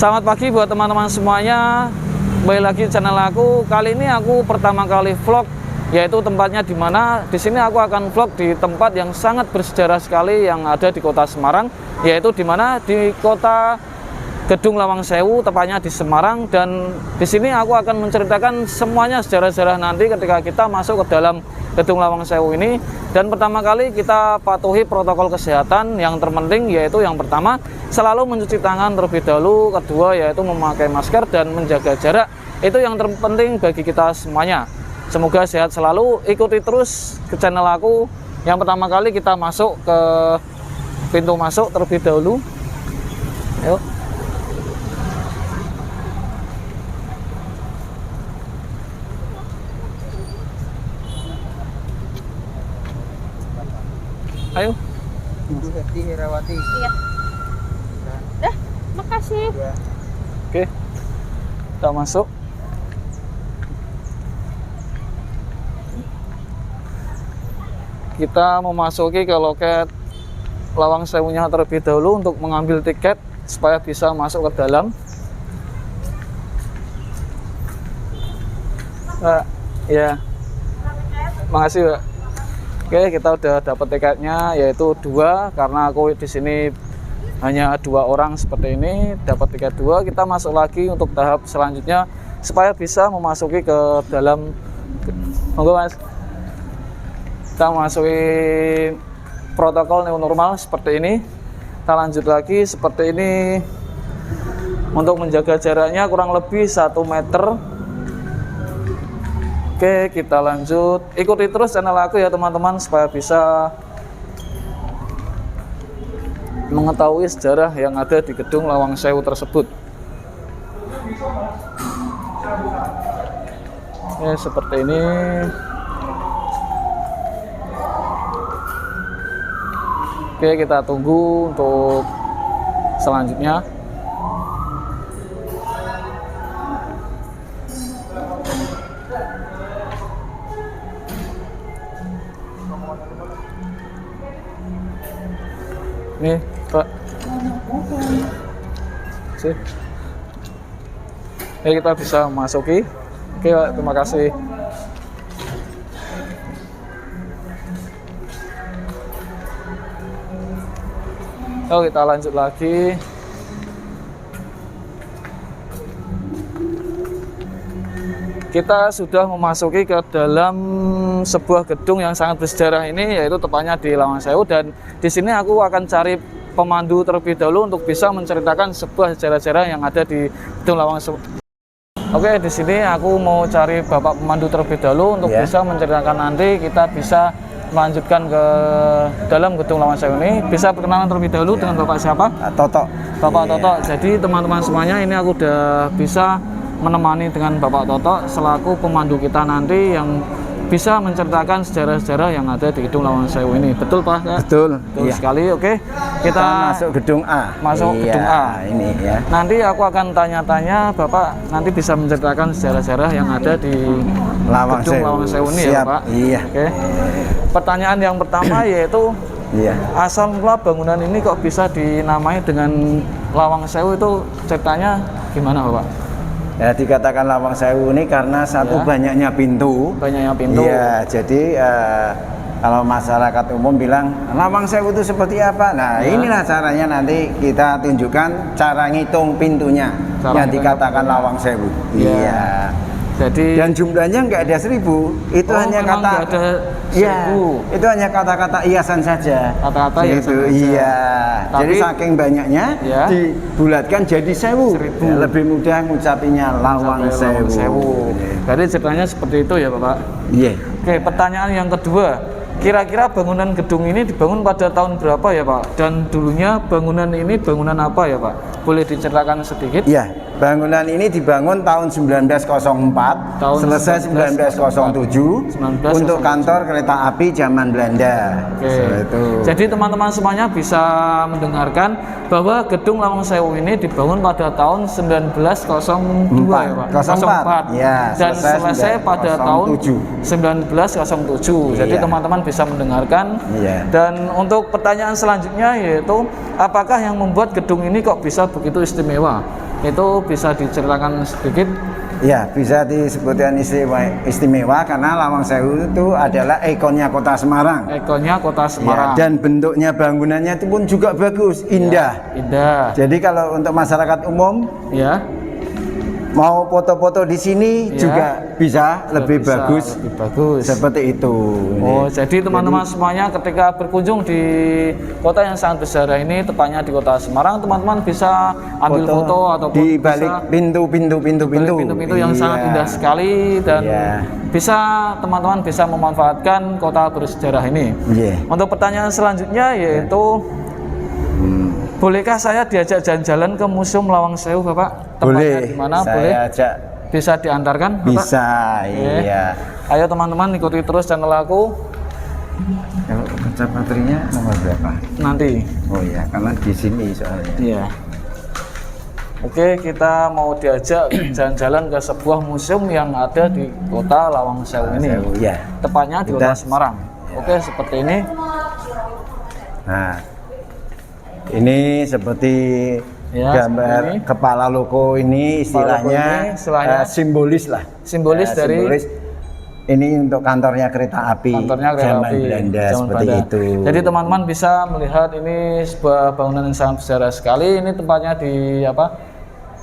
Selamat pagi buat teman-teman semuanya. Kembali lagi di channel aku. Kali ini aku pertama kali vlog, yaitu tempatnya di mana. Di sini aku akan vlog di tempat yang sangat bersejarah sekali yang ada di Kota Semarang, yaitu di mana di Kota Gedung Lawang Sewu, tepatnya di Semarang. Dan di sini aku akan menceritakan semuanya sejarah-sejarah nanti ketika kita masuk ke dalam Gedung Lawang Sewu ini. Dan pertama kali kita patuhi protokol kesehatan yang terpenting, yaitu yang pertama selalu mencuci tangan terlebih dahulu, kedua yaitu memakai masker dan menjaga jarak. Itu yang terpenting bagi kita semuanya. Semoga sehat selalu. Ikuti terus ke channel aku. Yang pertama kali kita masuk ke pintu masuk terlebih dahulu. Yuk. Ayo. Ibu Heti Herawati. Iya. Dah, makasih. Ya. Oke. Kita masuk. Kita memasuki ke loket Lawang Sewunya terlebih dahulu untuk mengambil tiket supaya bisa masuk ke dalam. Pak, ya. Makasih, Pak. Oke, kita udah dapat tiketnya, yaitu 2, karena aku di sini hanya 2 orang seperti ini, dapat tiket 2. Kita masuk lagi untuk tahap selanjutnya supaya bisa memasuki ke dalam. Monggo, Mas. Kita memasuki protokol new normal seperti ini. Kita lanjut lagi seperti ini. Untuk menjaga jaraknya kurang lebih 1 meter. Oke, kita lanjut. Ikuti terus channel aku ya teman-teman, supaya bisa mengetahui sejarah yang ada di Gedung Lawang Sewu tersebut. Oke, seperti ini. Oke, kita tunggu untuk selanjutnya. Nih, Pak. Sih. Ini kita bisa masuki. Oke, Pak, terima kasih. Oh, kita lanjut lagi. Kita sudah memasuki ke dalam sebuah gedung yang sangat bersejarah ini, yaitu tepatnya di Lawang Sewu. Dan di sini aku akan cari pemandu terlebih dahulu untuk bisa menceritakan sebuah sejarah-sejarah yang ada di Gedung Lawang Sewu. Oke, di sini aku mau cari bapak pemandu terlebih dahulu untuk bisa menceritakan nanti kita bisa melanjutkan ke dalam Gedung Lawang Sewu ini. Bisa perkenalan terlebih dahulu dengan bapak siapa? Toto. Bapak Toto. Jadi teman-teman semuanya, ini aku udah bisa menemani dengan Bapak Toto selaku pemandu kita nanti yang bisa menceritakan sejarah-sejarah yang ada di Gedung Lawang Sewu ini. Betul, Pak? Betul. Betul sekali. Oke, kita masuk gedung A. Masuk gedung A. Ini ya. Nanti aku akan tanya-tanya, Bapak nanti bisa menceritakan sejarah-sejarah yang ada di Gedung Lawang Sewu ini. Siap. Ya, Pak? Iya. Oke. Pertanyaan yang pertama yaitu, asal mula bangunan ini kok bisa dinamai dengan Lawang Sewu, itu ceritanya gimana, Bapak? Ya, dikatakan Lawang Sewu ini karena satu banyaknya pintu. Banyaknya pintu. Iya, jadi kalau masyarakat umum bilang Lawang Sewu itu seperti apa? Nah, inilah caranya, nanti kita tunjukkan cara ngitung pintunya yang dikatakan Lawang Sewu. Iya. Jadi dan jumlahnya nggak ada 1000, itu hanya kata ada 1000. Itu hanya kata-kata hiasan saja. Kata-kata hiasan saja. Iya. Jadi saking banyaknya dibulatkan jadi 1000. Ya, lebih mudah ngucapinya Lawang Sewu. Jadi ceritanya seperti itu ya, Bapak. Iya. Oke, pertanyaan yang kedua. Kira-kira bangunan gedung ini dibangun pada tahun berapa ya, Pak? Dan dulunya bangunan ini bangunan apa ya, Pak? Boleh diceritakan sedikit? Iya, bangunan ini dibangun tahun 1904, selesai 1907 untuk kantor kereta api zaman Belanda. Oke. Jadi teman-teman semuanya bisa mendengarkan bahwa Gedung Lawang Sewu ini dibangun pada tahun 1902 ya, Pak? 04. Ya, dan selesai pada tahun 1907. Jadi teman-teman bisa mendengarkan. Dan untuk pertanyaan selanjutnya yaitu, apakah yang membuat gedung ini kok bisa begitu istimewa? itu bisa diceritakan sedikit? Ya, bisa disebutkan istimewa karena Lawang Sewu itu adalah ikonnya Kota Semarang. Ikonnya Kota Ya, Semarang. dan bentuknya bangunannya itu pun juga bagus, indah. Indah. Jadi kalau untuk masyarakat umum Ya. mau foto-foto di sini Ya. juga bisa lebih Bisa bagus. lebih bagus. Seperti itu. Oh, jadi teman-teman semuanya ketika berkunjung di kota yang sangat besar ini, tepatnya di Kota Semarang, teman-teman bisa ambil foto ataupun di balik bisa pintu-pintu yang sangat indah sekali dan Iya. bisa teman-teman bisa memanfaatkan kota bersejarah ini. Iya. Untuk pertanyaan selanjutnya yaitu bolehkah saya diajak jalan-jalan ke Museum Lawang Sewu, Bapak? Tempatnya Boleh. di mana? Saya Boleh. ajak. Bisa diantarkan, Bapak? Bisa, Oke. iya. Ayo teman-teman ikuti terus channel aku Kalau kaca baterainya nomor berapa? nanti. Oh ya, karena di sini soalnya. Iya. Oke, kita mau diajak jalan-jalan ke sebuah museum yang ada di Kota Lawang Sewu ini. Ya. Tepatnya di Kota Semarang. Oke, seperti ini. Nah, ini seperti Ya, gambar seperti ini. kepala loko ini istilahnya, ini istilahnya simbolis lah. simbolis Ya, dari simbolis. Ini untuk kantornya kereta api kantornya kereta zaman api Belanda zaman seperti Belanda. itu. Jadi teman-teman bisa melihat ini sebuah bangunan yang sangat bersejarah sekali. Ini tempatnya di apa?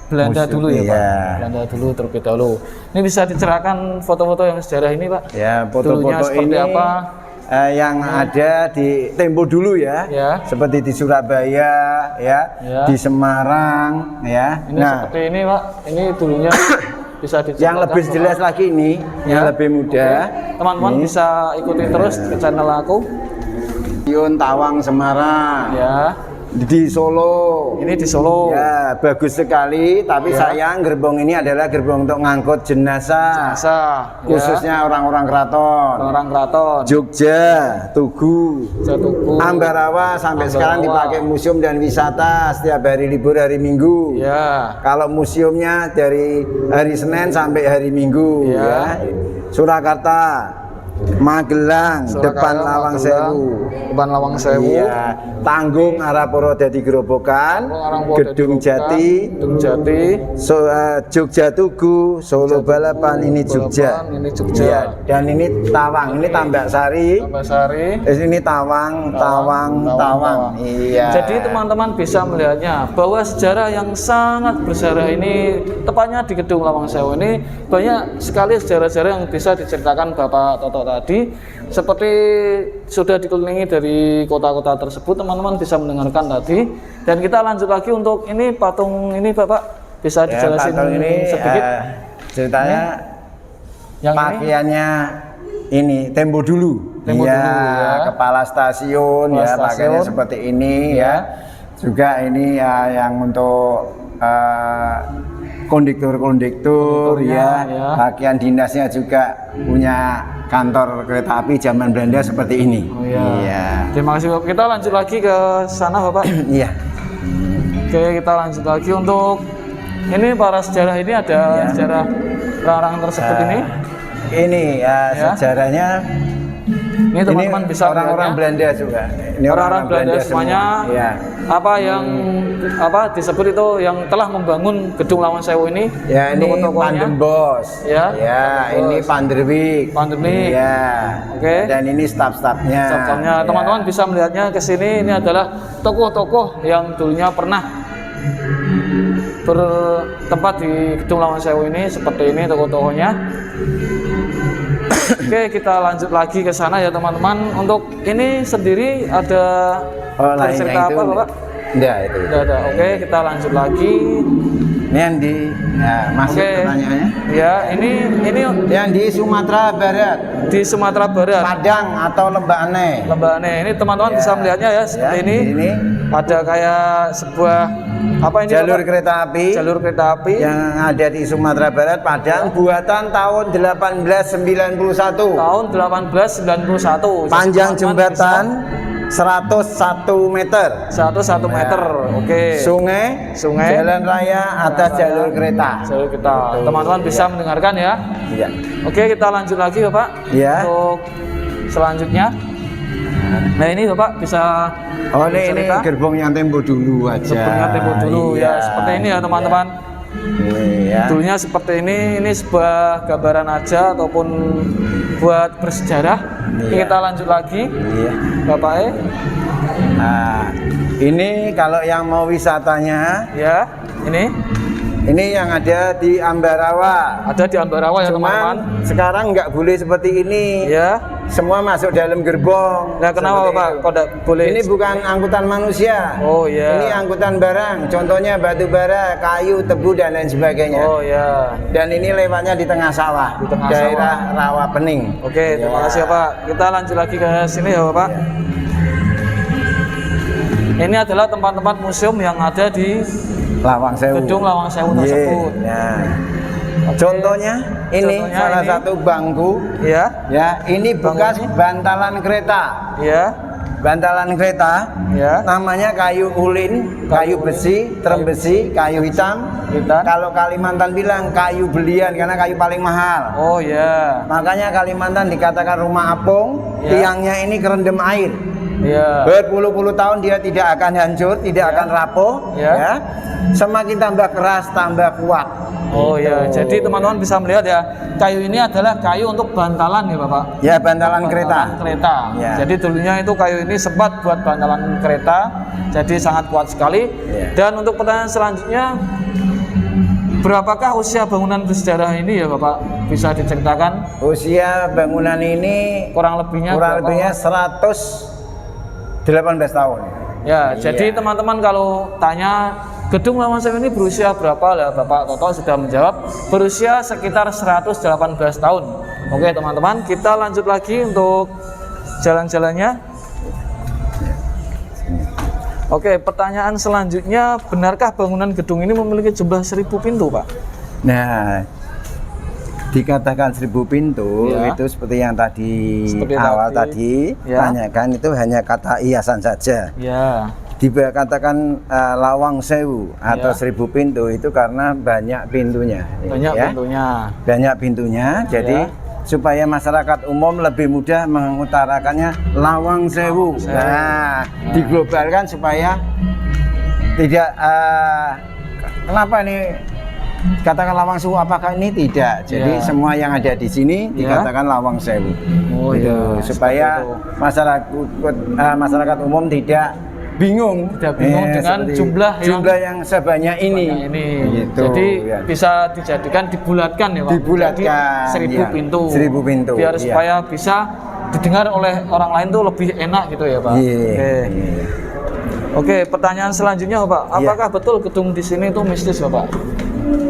Belanda Museum, dulu ya, Pak. iya. Belanda dulu terlebih dahulu. Ini bisa dicerahkan foto-foto yang sejarah ini, Pak. Ya, Dulunya foto-foto seperti ini apa? yang ada di Tempo dulu ya, Ya. seperti di Surabaya, ya, Ya. di Semarang, ya. Ini seperti ini, Pak. Ini dulunya bisa diceritakan. Yang lebih Bapak. jelas lagi ini, yang Ya. lebih mudah. Oke. Teman-teman Ini. bisa ikuti terus ke channel aku. Stasiun Tawang Semarang Ya. di Solo. Ini di Solo. Ya, bagus sekali. Tapi Ya. sayang gerbong ini adalah gerbong untuk ngangkut jenazah, Masa, khususnya orang-orang keraton. orang keraton. Jogja, Tugu, Jatuhku. Ambarawa sampai sekarang Ambarawa. dipakai museum dan wisata setiap hari libur hari Minggu. Ya. Kalau museumnya dari hari Senin sampai hari Minggu, Ya. ya. Surakarta, Magelang, depan Lawang Sewu. Depan Lawang Sewu. Iya, Tanggung arah Purwodadi Gerobokan, Gedung Jati, Gedung Jati. Jogja Tugu, Solo Balapan, ini Jogja. Balapan, ini Jogja. Iya, dan ini Tawang, ini Tambak Sari. Tambasari. Ini Tawang. Iya. Jadi teman-teman bisa melihatnya bahwa sejarah yang sangat bersejarah ini tepatnya di Gedung Lawang Sewu ini banyak sekali sejarah-sejarah yang bisa diceritakan Bapak Toto tadi. Seperti sudah dikelilingi dari kota-kota tersebut, teman-teman bisa mendengarkan tadi. Dan kita lanjut lagi untuk ini patung ini Bapak bisa Ya, dijelasin patung ini sedikit. ceritanya Yang ini pakaiannya ini Tempo dulu. Tempo Iya, dulu, ya. kepala stasiun Kepala ya, stasiun. pakaiannya seperti ini ya. Juga ini ya yang untuk kondektur ya, ya. pakaian dinasnya juga punya kantor kereta api zaman Belanda seperti ini. Oh iya. Iya. Terima kasih Bapak. Kita lanjut lagi ke sana Bapak. Iya. Oke, kita lanjut lagi untuk ini para sejarah ini ada Ya. sejarah larangan tersebut ini. Ini ya, Ya. sejarahnya. Ini teman-teman Ini bisa orang-orang melihatnya. Belanda juga. Ini Orang-orang Belanda semuanya. semua. Iya. Apa yang apa disebut itu yang telah membangun Gedung Lawang Sewu ini? Ya, ini tokoh-tokohnya. Pandembos. Ya, Ya, Pandembos. ini Panderwik. Panderwik. Iya. Oke. Dan ini staf-stafnya. Contohnya Ya. teman-teman bisa melihatnya ke sini. Ini adalah tokoh-tokoh yang dulunya pernah bertempat di Gedung Lawang Sewu ini. Seperti ini tokoh-tokohnya. Oke, kita lanjut lagi ke sana ya teman-teman. Untuk ini sendiri ada lainnya cerita itu apa Bapak? Enggak, itu. Tidak ada. Oke, kita lanjut lagi. Ini yang di masuk Oke. pertanyaannya. Ya, ini Yang di Sumatera Barat, di Sumatera Barat. Padang atau Lembah Aneh. Lembah Aneh. Ini teman-teman Ya. bisa melihatnya ya seperti Ya, ini. ini. Ada kayak sebuah apa ini Jalur Bapak? kereta api. Jalur kereta api. Yang ada di Sumatera Barat, Padang, buatan tahun 1891. Tahun 1891. Panjang Teman-teman jembatan 101 meter. bisa 101 meter. Oke. Sungai, jalan raya atas jalur kereta. Jalur kita. Teman-teman bisa mendengarkan ya. Iya. Oke, kita lanjut lagi Bapak. Ya. Untuk selanjutnya. Nah, ini Bapak bisa Oh, ini cerita? gerbong yang Tempo dulu aja. Sepertinya Tempo dulu Iya. ya. Seperti ini ya teman-teman. Ini ya. Dulunya seperti ini sebuah gambaran aja ataupun buat bersejarah. Iya. Kita lanjut lagi, Iya. Bapak E. Nah, ini kalau yang mau wisatanya, Ya, ini yang ada di Ambarawa. ada di Ambarawa ya teman-teman. Cuman sekarang nggak boleh seperti ini. Ya. Semua masuk dalam gerbong. Nah, kenapa Seperti Pak? itu. Kok tidak boleh? Ini bukan angkutan manusia. Oh ya. Ini angkutan barang. Contohnya batu bara, kayu, tebu dan lain sebagainya. Oh ya. Dan ini lewatnya di tengah sawah, Di tengah daerah Rawa Pening. Oke, terima Ya. kasih ya Pak. Kita lanjut lagi ke sini ya Bapak. Ini adalah tempat-tempat museum yang ada di Lawang Sewu. Gedung Lawang Sewu Iya. tersebut. Nah, Oke. contohnya ini Contohnya salah ini. satu bangku. Ya, Ya, ini bekas ini. bantalan kereta. ya, Bantalan kereta. ya. Namanya kayu ulin, kayu besi, trem besi, kayu hitam. Hitam. Kalau Kalimantan bilang kayu belian karena kayu paling mahal. Oh ya, Makanya Kalimantan dikatakan rumah apung. Ya. Tiangnya ini kerendam air. ya. Berpuluh-puluh tahun dia tidak akan hancur, tidak akan rapuh. Ya. Ya. Semakin tambah keras, tambah kuat. Oh ya, Gitu. jadi teman-teman bisa melihat ya, kayu ini adalah kayu untuk bantalan ya Bapak. Ya, bantalan kereta. Kereta. Ya. Jadi dulunya itu kayu ini sempat buat bantalan kereta, jadi sangat kuat sekali. Ya. Dan untuk pertanyaan selanjutnya, berapakah usia bangunan bersejarah ini ya Bapak? Bisa diceritakan Usia bangunan ini kurang lebihnya? kurang berapa? lebihnya 118 tahun. Ya, Iya. jadi teman-teman kalau tanya Gedung Lawang Sewu ini berusia berapa lah? Bapak Toto sudah menjawab berusia sekitar 118 tahun. Oke teman-teman, kita lanjut lagi untuk jalan-jalannya. Oke, pertanyaan selanjutnya, benarkah bangunan gedung ini memiliki jumlah 1000 pintu, Pak? Nah, dikatakan 1000 pintu Ya. itu seperti yang tadi Seperti awal tadi. tadi Ya. tanyakan, itu hanya kata hiasan saja. Ya, Dikatakan Lawang Sewu atau Ya. 1000 pintu itu karena banyak pintunya. banyak ya. pintunya. Banyak pintunya, jadi Ya. supaya masyarakat umum lebih mudah mengutarakannya Lawang Sewu. Sewu. Nah, diglobalkan supaya tidak kenapa ini katakan Lawang Sewu, apakah ini tidak? Jadi Ya. semua yang ada di sini Ya. dikatakan Lawang Sewu. Oh Gitu, iya, supaya seperti masyarakat umum tidak bingung, Tidak bingung dengan seperti jumlah yang sebanyak ini. ini. Gitu, Jadi ya. bisa dijadikan dibulatkan ya Pak. Dibulatkan, Jadi 1000 ya. pintu. 1000 pintu, Biar iya. supaya bisa didengar oleh orang lain tuh lebih enak gitu ya Pak. Iya. Oke. Iya. Oke, pertanyaan selanjutnya Pak. Iya. Apakah betul gedung di sini itu mistis Bapak?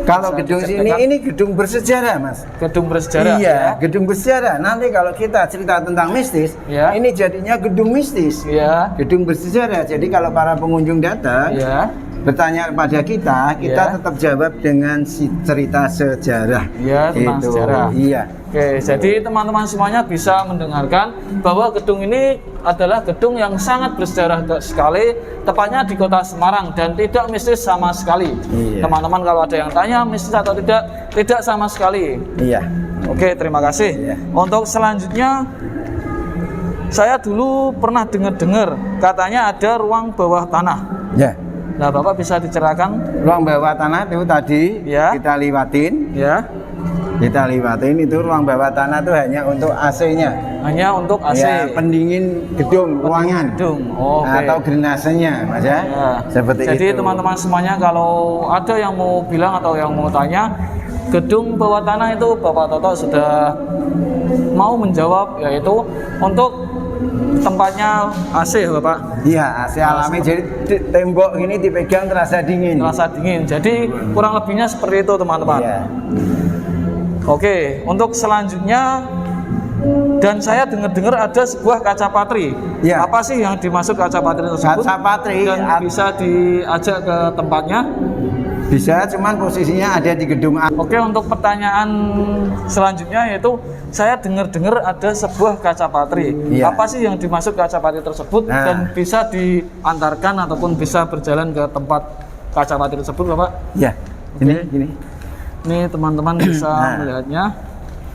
Kalau Bisa gedung diceritakan? ini gedung bersejarah, Mas. Gedung bersejarah Iya, ya? gedung bersejarah. Nanti kalau kita cerita tentang mistis, Ya. ini jadinya gedung mistis. Iya. Gedung bersejarah. Jadi kalau para pengunjung datang Iya. bertanya kepada kita Ya. tetap jawab dengan cerita sejarah. Iya, tentang Gitu. sejarah. Iya. Oke, jadi teman-teman semuanya bisa mendengarkan bahwa gedung ini adalah gedung yang sangat bersejarah sekali, tepatnya di kota Semarang dan tidak mistis sama sekali. Iya. Teman-teman kalau ada yang tanya mistis atau tidak sama sekali. Iya. Oke, terima kasih. Iya. Untuk selanjutnya, saya dulu pernah dengar katanya ada ruang bawah tanah. Ya. Nah, Bapak bisa diceritakan? Ruang bawah tanah itu tadi Ya. kita lewatin. Ya, Kita lewatin itu ruang bawah tanah itu hanya untuk AC-nya. hanya untuk AC. Ya, pendingin gedung, ruangan. Gedung. Oh, oke. Atau drainasenya, Mas ya. Ya. Seperti Jadi itu. teman-teman semuanya kalau ada yang mau bilang atau yang mau tanya, gedung bawah tanah itu Bapak Toto sudah mau menjawab, yaitu untuk tempatnya AC ya Bapak. Iya, AC alami. Jadi tembok ini dipegang terasa dingin. Terasa dingin. Jadi kurang lebihnya seperti itu teman-teman. Iya. Oke, untuk selanjutnya, dan saya dengar-dengar ada sebuah kaca patri. Ya. Apa sih yang dimaksud kaca patri tersebut? Kaca patri, Dan bisa diajak ke tempatnya. Bisa, cuman posisinya ada di gedung A. Oke, untuk pertanyaan selanjutnya yaitu saya dengar-dengar ada sebuah kaca patri. Iya. Apa sih yang dimaksud kaca patri tersebut Nah. dan bisa diantarkan ataupun bisa berjalan ke tempat kaca patri tersebut, Bapak? Ya. Oke. Ini. Ini teman-teman bisa Nah. melihatnya.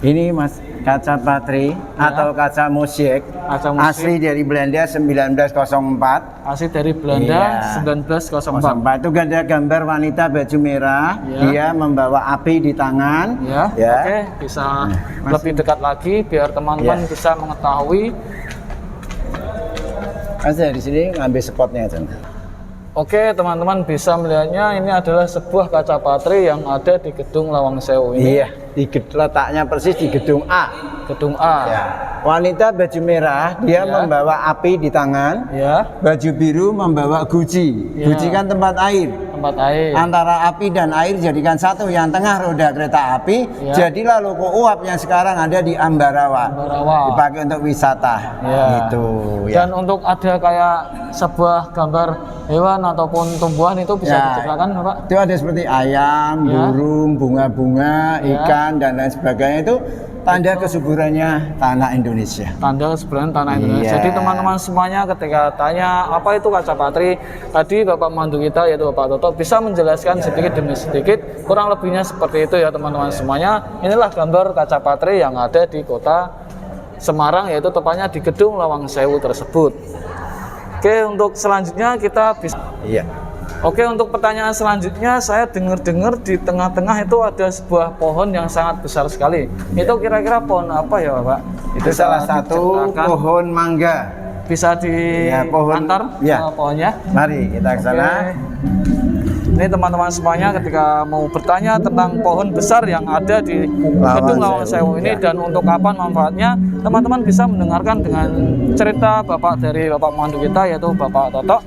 Ini Mas, kaca Patri atau kaca Mosaic. Kaca Mosaic. Asli dari Belanda 1904. Asli dari Belanda Iya. 1904. Itu ada gambar wanita baju merah, Iya. dia membawa api di tangan. Ya, Ya. oke, bisa lebih dekat lagi biar teman-teman Ya. bisa mengetahui. Aja di sini ngambil spotnya aja. Oke, teman-teman bisa melihatnya, ini adalah sebuah kaca Patri yang ada di Gedung Lawang Sewu ini. Iya, letaknya persis di gedung A. Gedung A. Ya. Wanita baju merah, dia Ya. membawa api di tangan. Ya, Baju biru membawa guci. Ya. Guci kan tempat air. tempat air. Antara api dan air jadikan satu. Yang tengah roda kereta api. Ya. Jadilah loko uap yang sekarang ada di Ambarawa. Ambarawa. Dipakai untuk wisata. Ya. Gitu. Ya. Dan untuk ada kayak sebuah gambar hewan ataupun tumbuhan itu bisa Ya. diciptakan, Bapak? Itu ada seperti ayam, Ya. burung, bunga-bunga, Ya. ikan dan lain sebagainya. Itu tanda kesuburannya tanah Indonesia. Tanda sebenarnya tanah Indonesia. Iya. Jadi teman-teman semuanya ketika tanya apa itu kaca Patri, tadi Bapak mandu kita yaitu Bapak Toto bisa menjelaskan sedikit demi sedikit, kurang lebihnya seperti itu ya teman-teman semuanya. Inilah gambar kaca Patri yang ada di kota Semarang, yaitu tepatnya di Gedung Lawang Sewu tersebut. Oke, untuk selanjutnya kita bisa. Iya. Oke, untuk pertanyaan selanjutnya, saya dengar-dengar di tengah-tengah itu ada sebuah pohon yang sangat besar sekali. Itu kira-kira pohon apa ya, Bapak? Itu salah bisa satu diceritakan. pohon mangga. Bisa Ya, pohon- diantar ya. pohonnya. Mari kita ke sana. Oke. Ini teman-teman semuanya ketika mau bertanya tentang pohon besar yang ada di Gedung Lawang Sewu ini Ya. dan untuk kapan manfaatnya, teman-teman bisa mendengarkan dengan cerita Bapak dari Bapak Mandu kita yaitu Bapak Toto.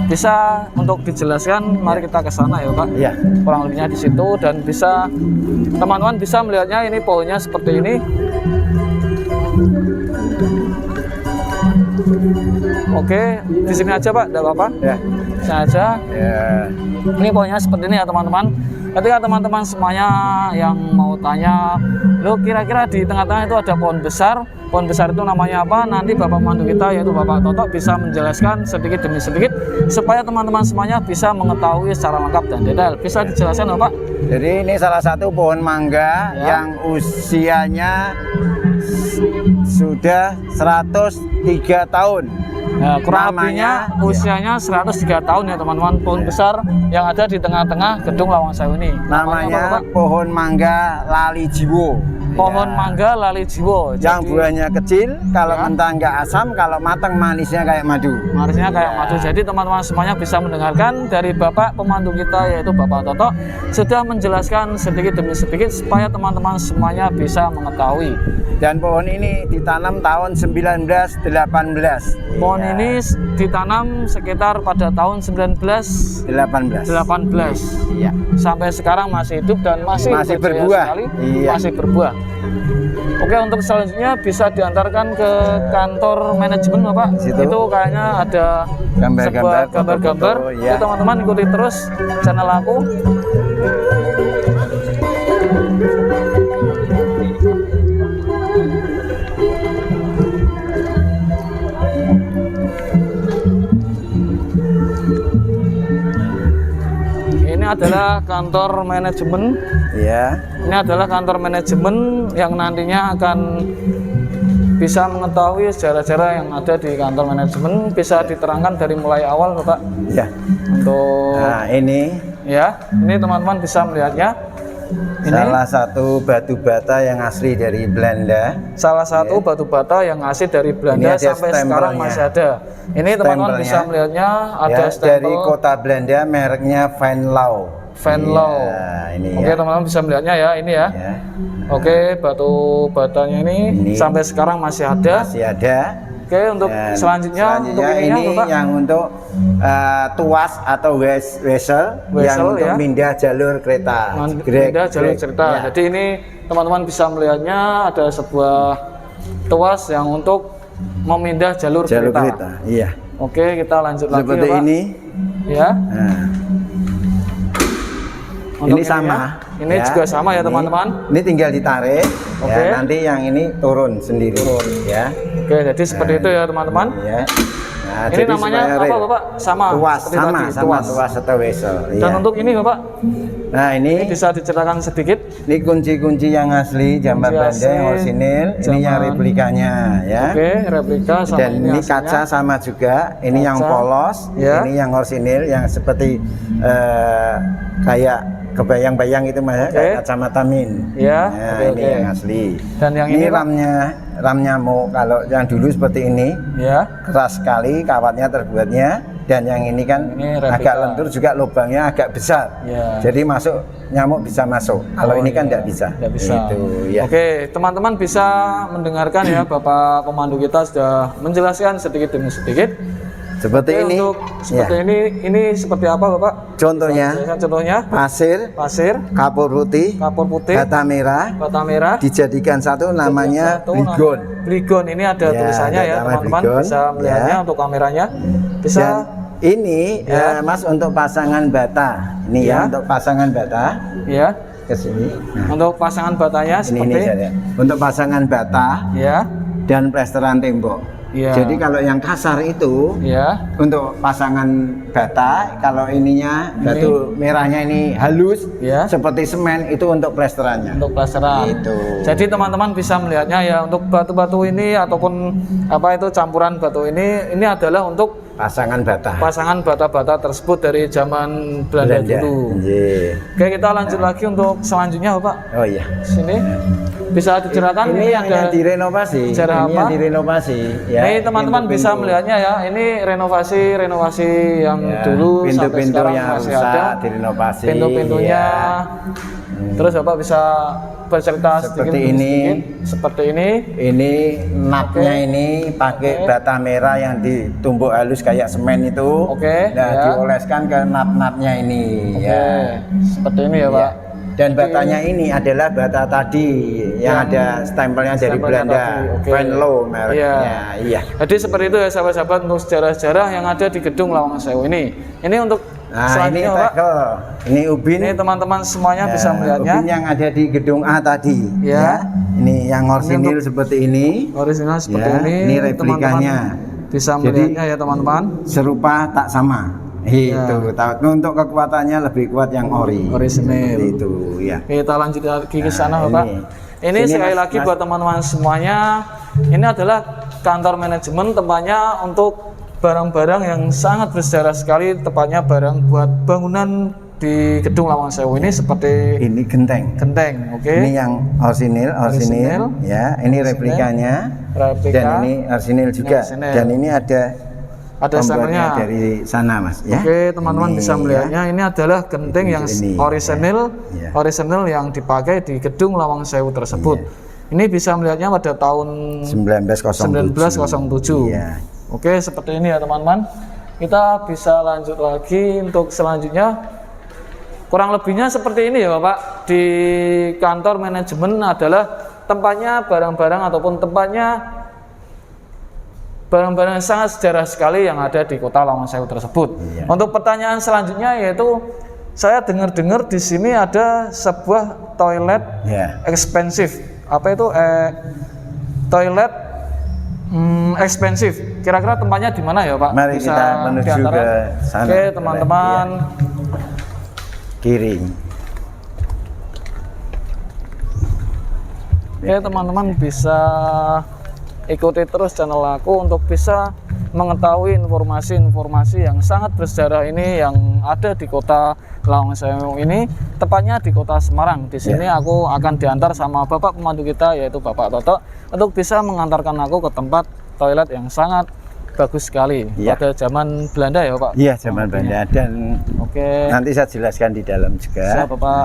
Bisa untuk dijelaskan, mari kita ke sana ya Pak. Iya. Kurang lebihnya di situ dan bisa teman-teman bisa melihatnya ini pohonnya seperti ini. Oke, di sini aja Pak, tidak apa-apa. Ya. Di sini aja. Ya. Ini pohonnya seperti ini ya teman-teman. Ketika teman-teman semuanya yang mau tanya, lo kira-kira di tengah-tengah itu ada pohon besar. Pohon besar itu namanya apa? Nanti Bapak Mandu kita yaitu Bapak Toto bisa menjelaskan sedikit demi sedikit supaya teman-teman semuanya bisa mengetahui secara lengkap dan detail. Bisa dijelaskan Bapak? Jadi ini salah satu pohon mangga Ya. yang usianya sudah 103 tahun. Nah, kurang Namanya- lebihnya usianya 103 tahun ya teman-teman. Pohon besar yang ada di tengah-tengah Gedung Lawang Sewu ini. apa, Namanya Bapak? pohon mangga lali jiwo. Pohon Ya. mangga lali jiwo. Yang Jadi- buahnya kecil, kalau Ya. mentah nggak asam, kalau matang manisnya kayak madu. Marisnya kayak Ya. madu. Jadi teman-teman semuanya bisa mendengarkan dari Bapak pemandu kita yaitu Bapak Toto sudah menjelaskan sedikit demi sedikit supaya teman-teman semuanya bisa mengetahui. Dan pohon ini ditanam tahun 1918. Pohon Iya, ini ditanam sekitar pada tahun 1918 18. Iya. sampai sekarang masih hidup dan masih Masih berjaya berbuah. sekali, Iya. masih berbuah. Oke, untuk selanjutnya bisa diantarkan ke kantor manajemen Bapak. Situ. Itu kayaknya ada Gambar-gambar, sebuah gambar-gambar. foto-foto, ya. Jadi teman-teman ikuti terus channel aku. Ini adalah kantor manajemen. Iya. Ini adalah kantor manajemen yang nantinya akan bisa mengetahui sejarah-sejarah yang ada di kantor manajemen. Bisa diterangkan dari mulai awal Bapak Iya. untuk Nah, ini ya, ini teman-teman bisa melihatnya. Ini salah satu batu bata yang asli dari Belanda. salah satu batu bata yang asli dari Ini Belanda ada sampai sekarang stempelnya. masih ada. Ini teman-teman Stempelnya. bisa melihatnya ada Ya, dari stempel kota Belanda, mereknya Venlo. Venlo. Iya, ini Oke, ya. teman-teman bisa melihatnya ya, ini ya. Ya, Oke, batu batanya ini Ini. sampai sekarang masih ada. masih ada. Oke, untuk Dan selanjutnya untuk ininya, ini Bapak. yang untuk tuas atau wesel yang Wesel, untuk ya. pindah jalur kereta. Beda jalur Grek. cerita. Ya. Jadi ini teman-teman bisa melihatnya ada sebuah tuas yang untuk memindah jalur, Jalur kereta. kereta. Iya. Oke, kita lanjut lagi Seperti ya, Pak. ini. Ya. Nah, Untuk ini ininya. sama. Ini juga sama ya, teman-teman. Ini tinggal ditarik. Oke. Ya, nanti yang ini turun sendiri. Ya. Oke, jadi seperti itu ya teman-teman. Ya. Nah, ini jadi namanya supaya apa real. Bapak? Sama. Tuas, seperti sama, tadi, sama tuas atau wesel. Dan Iya. untuk ini Bapak, Nah ini ini bisa diceritakan sedikit. kunci-kunci yang asli zaman Kunci Belanda yang asli, orisinil, ini yang zaman- replikanya ya. Oke, replika sama Dan ini aslinya. kaca sama juga, ini yang Kaca, polos, ya. ini yang orisinil yang seperti kayak kebayang-bayang itu Mas, ya, Oke. kayak kacamata min. Ya, Nah, oke, ini oke. yang asli. Dan yang ini, Pak? ram nyamuk. Kalau yang dulu seperti ini Ya. keras sekali kawatnya terbuatnya, dan yang ini kan Ini replika. agak lentur juga, lubangnya agak besar. Ya. Jadi masuk nyamuk bisa masuk. Kalau Oh, ini kan iya. tidak bisa. Tidak bisa. Itu ya. Oke, teman-teman bisa mendengarkan ya, Bapak pemandu kita sudah menjelaskan sedikit demi sedikit. Seperti Oke, ini. untuk seperti ya. ini seperti apa Bapak? Contohnya Contohnya pasir, pasir, kapur putih, kapur putih, bata merah bata merah, dijadikan satu namanya satu, bligon. Bligon ini ada Ya, tulisannya ada ya, nama teman-teman bligon, bisa melihatnya ya. untuk kameranya. Bisa Dan ini Ya. Mas untuk pasangan bata. Ini Ya. ya untuk pasangan bata ya. ke sini. Nah, Untuk pasangan batanya ini seperti saja. Untuk pasangan bata ya. dan plesteran tembok. Ya. Jadi kalau yang kasar itu Ya. untuk pasangan bata, kalau ininya batu merahnya ini halus Ya. seperti semen, itu untuk plesterannya. Untuk plesteran. Itu. Jadi teman-teman bisa melihatnya ya, untuk batu-batu ini ataupun apa itu campuran batu ini adalah untuk Pasangan bata. pasangan bata-bata tersebut dari zaman Belanda dulu. Iya. Oke, kita lanjut lagi untuk selanjutnya Bapak. Oh iya. Sini bisa diceritakan Ini yang ada direnovasi. sejarah Ini apa? yang direnovasi. Ya, ini teman-teman bisa pintu-pintu. melihatnya ya. Ini renovasi yang Ya, dulu sampai pintu-pintu sekarang yang masih rusak ada. direnovasi. Pintu-pintunya. Ya. Terus Bapak bisa bercerita sedikit Seperti demi ini. sedikit. Seperti ini. Ini napnya Oke. ini pakai Oke. bata merah yang ditumbuk halus kayak semen itu. Oke, Nah, ya. dioleskan ke nap-napnya ini. Oke, Ya. seperti ini ya Pak. Ya. Dan batanya ini adalah bata tadi yang Yang ada stempelnya dari stempelnya Belanda, tadi, oke. Venlo mereknya. Iya. Jadi seperti itu ya sahabat-sahabat untuk sejarah-sejarah yang ada di gedung Lawang Sewu ini. Ini untuk Nah, ini selanjutnya Pak. tackle. Ini ubin. Ini teman-teman semuanya Ya, bisa melihatnya. ubin yang ada di gedung A tadi. Ya. Ini yang untuk- orsinil seperti ini. Original seperti Ya, ini. ini replikanya. Teman-teman bisa Jadi- melihatnya ya teman-teman. Serupa tak sama. Itu. Untuk kekuatannya lebih kuat yang ori. Orisinil. Seperti itu, ya. Kita lanjut lagi ke sana Nah, Bapak. Ini Sini, sekali Mas, lagi Mas. buat teman-teman semuanya, ini adalah kantor manajemen, tempatnya untuk barang-barang yang sangat bersejarah sekali, tepatnya barang buat bangunan di gedung Lawang Sewu ini seperti Ini genteng. genteng, oke? Ini yang orsinil, Orisinil. ya. Ini replikanya. Replika. Dan ini orsinil juga. Orisinil. Dan ini ada Ada pembuatnya stempelnya. dari sana, Mas. Ya. Oke, teman-teman Ini, bisa ya. melihatnya. Ini adalah genteng Ini, yang ini, orisinil, ya. orisinil yang dipakai di gedung Lawang Sewu tersebut. Iya. Ini bisa melihatnya pada tahun 1907. 1907. Iya. Oke, seperti ini ya teman-teman. Kita bisa lanjut lagi untuk selanjutnya. Kurang lebihnya seperti ini ya Bapak. Di kantor manajemen adalah tempatnya barang-barang ataupun tempatnya barang-barang yang sangat sejarah sekali yang ada di kota Lawang Sewu tersebut. Iya. Untuk pertanyaan selanjutnya yaitu saya dengar-dengar di sini ada sebuah toilet Ya. ekspensif. Apa itu toilet ekspensif? Kira-kira tempatnya di mana ya Pak? Mari kita menuju diantara- ke sana. Oke teman-teman. Kiri. Oke teman-teman bisa ikuti terus channel aku untuk bisa mengetahui informasi-informasi yang sangat bersejarah ini yang ada di kota Lawang Sewu ini, tepatnya di kota Semarang. Di sini aku akan diantar sama bapak pemandu kita yaitu Bapak Toto untuk bisa mengantarkan aku ke tempat toilet yang sangat bagus sekali Ya. pada zaman Belanda ya Pak. Iya, zaman Belanda, dan Oke. nanti saya jelaskan di dalam juga. Siap, Bapak.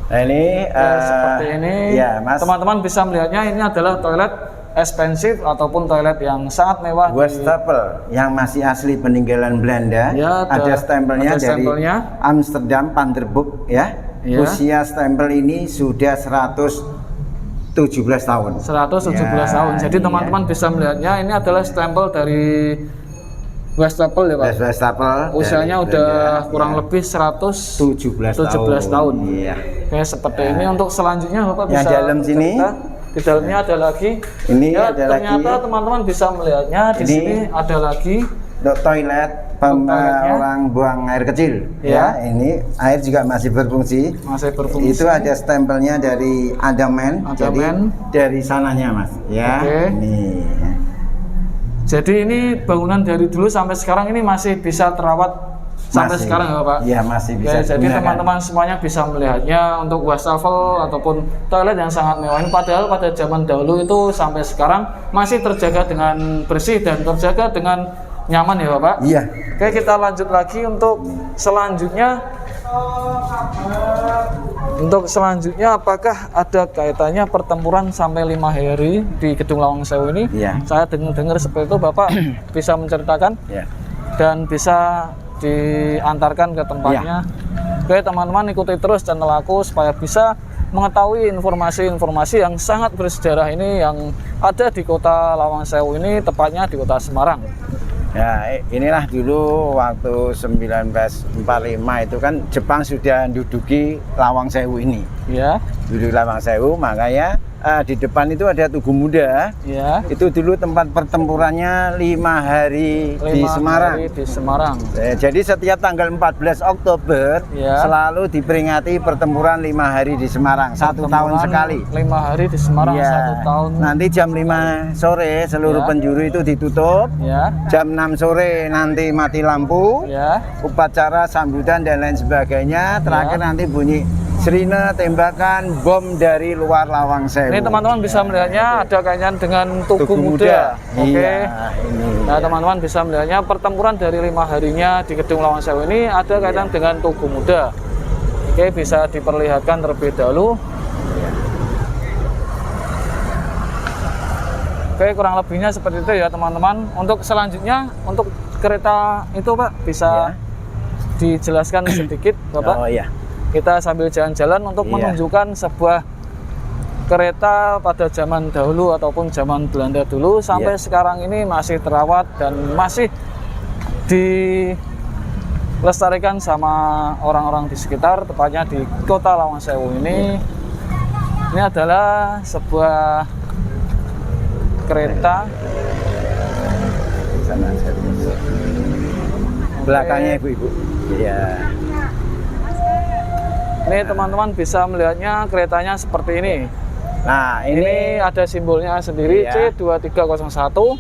Nah, ini Seperti ini, ya, Mas. teman-teman bisa melihatnya. Ini adalah toilet ekspensif ataupun toilet yang sangat mewah. Wastafel yang masih asli peninggalan Belanda. Ya, ada stempelnya ada dari stempelnya. Amsterdam Panderboek ya. Ya. Usia stempel ini sudah 117 tahun. 117 Ya, tahun. Jadi iya. teman-teman bisa melihatnya. Ini adalah stempel dari Wastafel ya Pak. Wastafel Usianya dari udah Belanda, kurang ya. lebih 17 tahun. Iya. Oke, seperti ini. Untuk selanjutnya Bapak Yang bisa dalam sini, cerita. Di dalamnya ada lagi. Ini ya, ada ternyata lagi. teman-teman bisa melihatnya di Ini sini ada lagi untuk toilet toiletnya. orang buang air kecil. Ya. Ini air juga masih berfungsi. masih berfungsi. Itu ada stempelnya dari Adamen. Jadi Adamen. dari sananya, Mas. Ya. Oke. Ini. Jadi ini bangunan dari dulu sampai sekarang ini masih bisa terawat sampai Masih. sekarang ya Pak? Iya, masih bisa Ya, jadi digunakan. teman-teman semuanya bisa melihatnya untuk wastafel ataupun toilet yang sangat mewah ini. Padahal pada zaman dahulu itu sampai sekarang masih terjaga dengan bersih dan terjaga dengan nyaman ya Bapak? Iya. Oke, kita lanjut lagi untuk selanjutnya. Untuk selanjutnya, apakah ada kaitannya pertempuran sampai 5 hari di Gedung Lawang Sewu ini? Iya. Saya dengar seperti itu, Bapak bisa menceritakan Ya. dan bisa diantarkan ke tempatnya. Oke, teman-teman ikuti terus channel aku supaya bisa mengetahui informasi-informasi yang sangat bersejarah ini yang ada di Kota Lawang Sewu ini, tepatnya di Kota Semarang. Ya, inilah dulu waktu 1945 itu kan Jepang sudah menduduki Lawang Sewu ini. Ya, Duduk Lawang Sewu, makanya di depan itu ada Tugu Muda. ya. Itu dulu tempat pertempurannya 5 hari di 5 Semarang. hari di Semarang. Jadi setiap tanggal 14 Oktober Ya. selalu diperingati pertempuran 5 hari di Semarang, 1 tahun sekali. 5 hari di Semarang, Iya. 1 tahun. Nanti jam 5 sore seluruh Ya. penjuru itu ditutup. Ya, Jam 6 sore nanti mati lampu. ya. Upacara sambutan dan lain sebagainya. Terakhir nanti bunyi sirine tembakan bom dari luar Lawang Sewu. Ini teman-teman bisa melihatnya ada kaitan dengan Tugu Tugu Muda. Oke. Iya, ini. Nah, teman-teman bisa melihatnya pertempuran dari 5 harinya di Gedung Lawang Sewu ini ada kaitan dengan Tugu Muda. Oke, bisa diperlihatkan terlebih dahulu. Oke, kurang lebihnya seperti itu ya teman-teman. Untuk selanjutnya, untuk kereta itu Pak, bisa dijelaskan sedikit Bapak? Oh iya. Kita sambil jalan-jalan untuk Iya. menunjukkan sebuah kereta pada zaman dahulu ataupun zaman Belanda dulu sampai Iya. sekarang ini masih terawat dan masih dilestarikan sama orang-orang di sekitar, tepatnya di Kota Lawang Sewu ini. Ini adalah sebuah kereta. Sana saya. Belakangnya ibu-ibu. Iya. Ini teman-teman bisa melihatnya keretanya seperti ini. Nah, Ini ini ada simbolnya sendiri, Iya. C2301.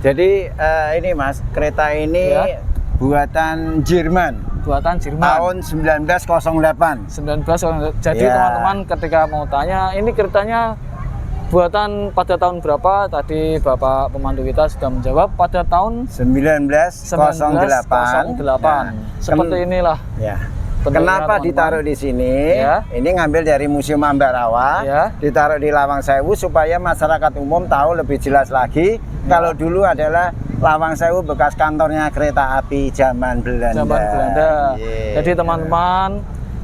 jadi ini Mas, kereta ini Ya. buatan Jerman Buatan Jerman. tahun 1908. 19. Jadi Ya. teman-teman ketika mau tanya, ini keretanya buatan pada tahun berapa? Tadi Bapak pemandu kita sudah menjawab pada tahun 1908. 1908. Seperti inilah. Ya. bentuknya, Kenapa teman-teman. ditaruh di sini? Ya. Ini ngambil dari Museum Ambarawa, Ya. ditaruh di Lawang Sewu supaya masyarakat umum tahu lebih jelas lagi. Kalau dulu adalah Lawang Sewu bekas kantornya kereta api zaman Belanda. Zaman Belanda. Yeah. Jadi teman-teman,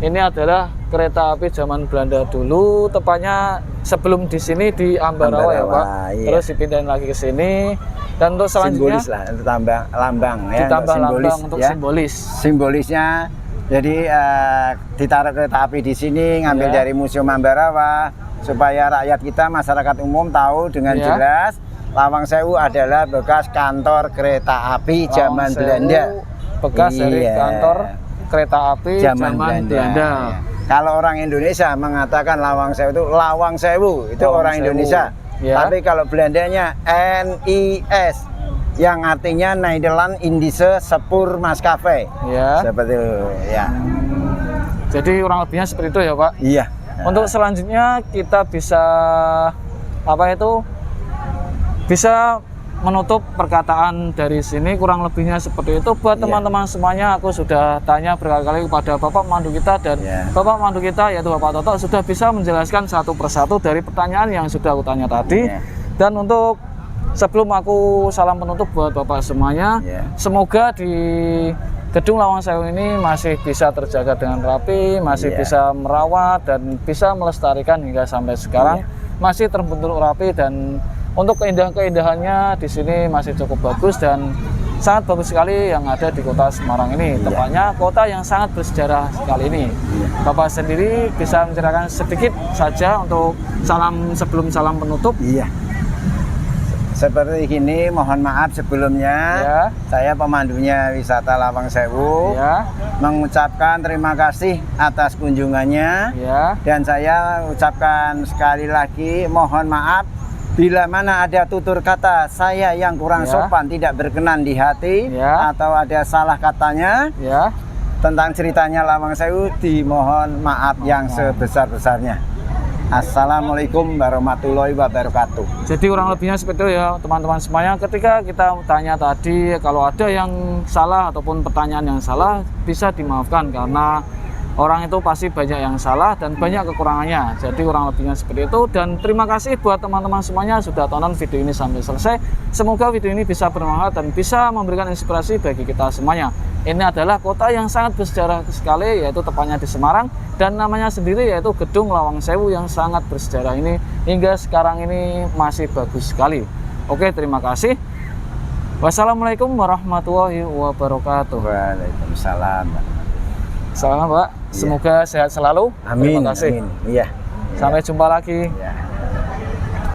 ini adalah kereta api zaman Belanda dulu, tepatnya sebelum di sini di Ambarawa ya Pak. Iya. Terus dipindahin lagi ke sini. Dan untuk selanjutnya Simbolis lah, itu tambah lambang ya, ditambah untuk simbolis, lambang untuk ya. simbolis. Simbolisnya. Jadi ditaruh kereta api di sini, ngambil Ya. dari Museum Ambarawa supaya rakyat kita, masyarakat umum tahu dengan Ya. jelas Lawang Sewu adalah bekas kantor kereta api zaman Lawang Sewu, Belanda. Bekas dari Iya. kantor kereta api zaman Belanda. Ya. Kalau orang Indonesia mengatakan Lawang Sewu itu Lawang Sewu, itu Lawang orang Sewu. Indonesia. Ya. Tapi kalau Belandanya NIS, yang artinya Nederland Indische Spoor Maskapai. Ya. Seperti itu, ya. Jadi kurang lebihnya seperti itu ya Pak. Iya. Untuk selanjutnya kita bisa bisa menutup perkataan dari sini, kurang lebihnya seperti itu. Buat Iya. teman-teman semuanya, aku sudah tanya berkali-kali kepada Bapak Mandu kita dan Iya. Bapak Mandu kita yaitu Bapak Toto sudah bisa menjelaskan satu persatu dari pertanyaan yang sudah aku tanya tadi. Iya. Dan untuk sebelum aku salam penutup buat Bapak semuanya, Iya. semoga di Gedung Lawang Sewu ini masih bisa terjaga dengan rapi, masih Iya. bisa merawat dan bisa melestarikan hingga sampai sekarang. Masih terbentuk rapi dan untuk keindahan-keindahannya di sini masih cukup bagus dan sangat bagus sekali yang ada di kota Semarang ini. Tepatnya kota yang sangat bersejarah sekali ini. Bapak sendiri bisa menceritakan sedikit saja untuk sebelum salam penutup. Iya. Seperti ini, mohon maaf sebelumnya, Ya. saya pemandunya wisata Lawang Sewu, Ya, mengucapkan terima kasih atas kunjungannya, ya, dan saya ucapkan sekali lagi mohon maaf bila mana ada tutur kata saya yang kurang Ya. sopan, tidak berkenan di hati, Ya. atau ada salah katanya ya. tentang ceritanya Lawang Sewu, dimohon maaf yang sebesar-besarnya. Assalamualaikum warahmatullahi wabarakatuh. Jadi kurang lebihnya seperti itu ya teman-teman semuanya. Ketika kita tanya tadi, kalau ada yang salah ataupun pertanyaan yang salah, bisa dimaafkan karena orang itu pasti banyak yang salah dan banyak kekurangannya. Jadi kurang lebihnya seperti itu. Dan terima kasih buat teman-teman semuanya sudah tonton video ini sampai selesai. Semoga video ini bisa bermanfaat dan bisa memberikan inspirasi bagi kita semuanya. Ini adalah kota yang sangat bersejarah sekali, yaitu tepatnya di Semarang, dan namanya sendiri yaitu Gedung Lawang Sewu yang sangat bersejarah ini hingga sekarang ini masih bagus sekali. Oke, terima kasih. Wassalamualaikum warahmatullahi wabarakatuh. Waalaikumsalam. Salam Pak, semoga sehat selalu. Amin. Terima kasih. Amin. Iya. Sampai jumpa lagi. Iya.